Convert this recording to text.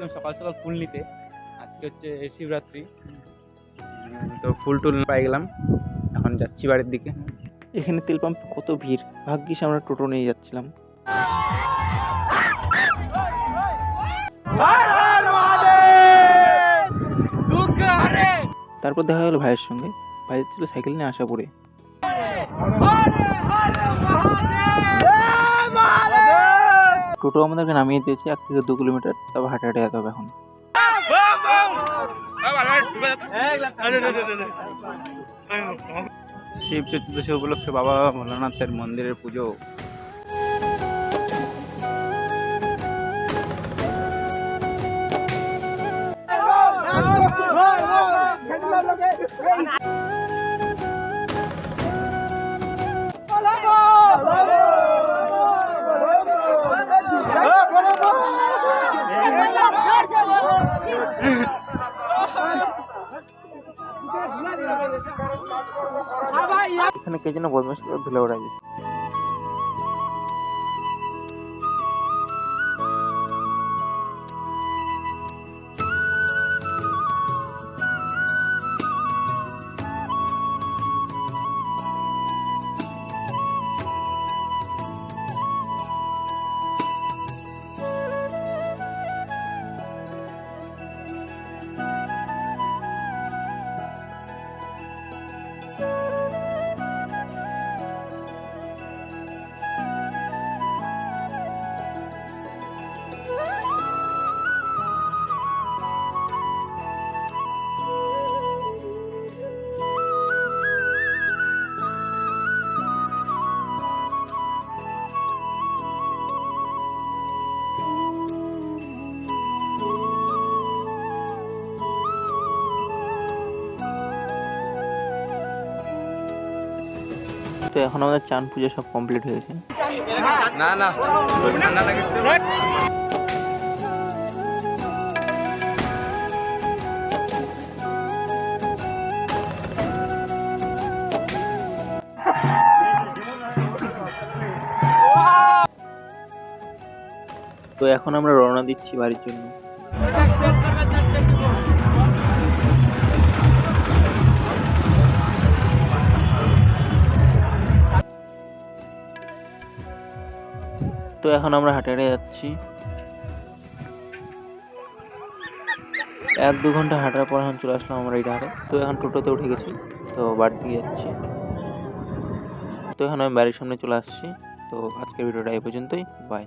গেছিলাম সকাল সকাল ফুল নিতে। আজকে হচ্ছে শিবরাত্রি, তো ফুল টুল পাই গেলাম। এখন যাচ্ছি বাড়ির দিকে। এখানে তেল পাম্পে কত ভিড়, ভাগ্যিস আমরা টোটো নিয়ে যাচ্ছিলাম। তারপর দেখা গেল ভাইয়ের সঙ্গে। ভাই ছিল সাইকেল নিয়ে আশাপুরে। টোটো আমাদেরকে নামিয়ে দিয়েছে 1 থেকে 2 কিলোমিটার, তারপর হাঁটে হাঁটে যেতে হবে এখন। শিব চতুর্দশী উপলক্ষে বাবা ভোলানাথের মন্দিরের পুজো। এখানে কে যেন বদমাশ করে ধুলে ওড়াই দিচ্ছে। তো এখন আমাদের চান পুজো সব কমপ্লিট হয়েছে। না না ঠান্ডা লাগে। তো এখন আমরা রওনা দিচ্ছি বাড়ির জন্য। তো এখন আমরা হাঁটে হাঁটে যাচ্ছি। 1-2 ঘন্টা হাঁটার পর এখন চলে আসলাম আমরা এই ধারে। তো এখন টোটোতে উঠে গেছি, তো বাড়ির দিকে যাচ্ছি। তো এখন আমি বাড়ির সামনে চলে আসছি। তো আজকের ভিডিওটা এই পর্যন্তই, বাই।